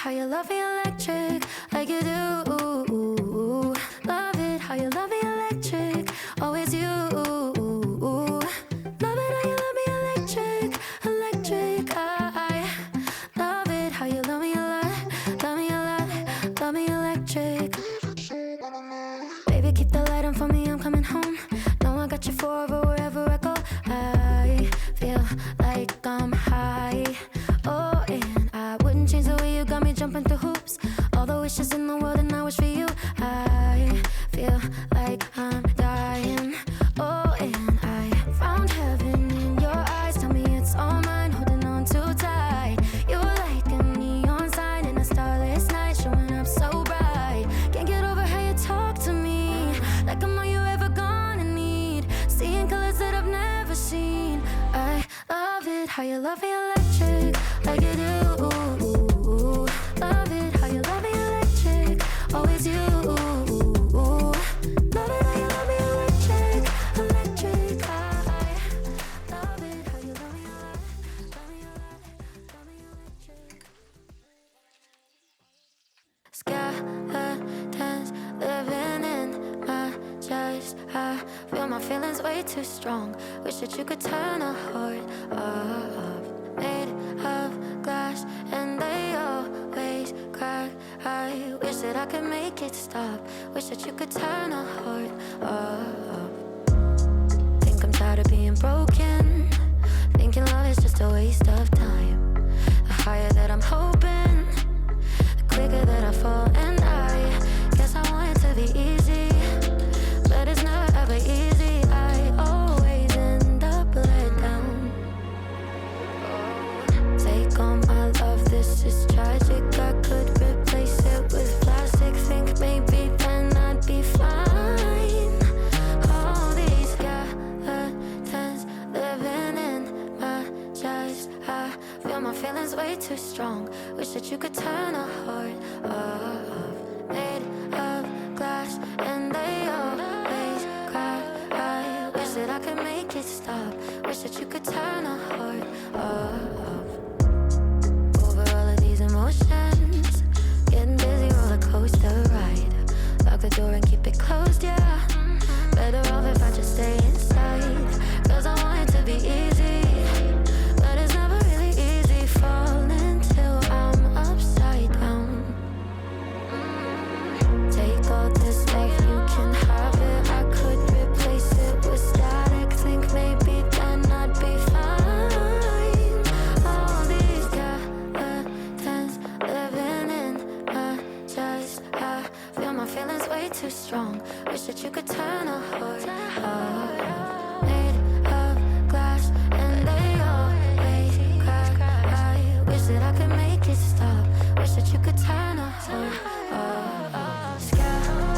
how you love me electric like you do. Love it how you love me electric, always you. Love it how you love me electric, electric. I love it how you love me a lot, love me a lot, love me electric. Baby, keep the light on for me, I'm coming home. Know I got you forever wherever I go. I feel like I'm high. Oh, and I wouldn't change the way you got me jumping through hoops. All the wishes in the world and I wish for you. I feel like I'm dying. Oh, and I found heaven in your eyes. Tell me it's all mine, holding on too tight. You're like a neon sign in a starless night, showing up so bright. Can't get over how you talk to me, like I'm all you ever gonna need. Seeing colors that I've never seen. I love it how you love me electric like you do. Love it how you love me electric, always you. Love it how you love me electric, electric. I love it how you love me a lot, love me a lot, love me electric. Skeletons living in my chest. I feel my feelings way too strong. Wish that you could turn a heart off. Made of glass and they always crack. I wish that I could make it stop. Wish that you could turn a heart off. Think I'm tired of being broken, thinking love is just a waste of time. The higher that I'm hoping, the quicker that I fall. And I guess I want it to be easy, but it's never ever easy. I always end up let down. Take all my love, this is tragic. I could replace it with plastic. Think maybe then I'd be fine. All these skeletons living in my chest. I feel my feelings way too strong. Wish that you could turn a heart off. Made of glass and they always crack. I wish that I could make it stop. Wish that you could turn a heart off. Over all of these emotions, getting dizzy, roller coaster ride. Lock the door and keep it closed, yeah. Better off if I just stay inside. Cause I want it to be easy, but it's never really easy. Falling till I'm upside down. Take all this life, you can have it. I could replace it with static. Think maybe then I'd be fine. All these skeletons living in my chest. I feel my feelings way too strong. Wish that you could turn a heart off. Made of glass and they always crack. I wish that I could make it stop. Wish that you could turn a heart off. Skeletons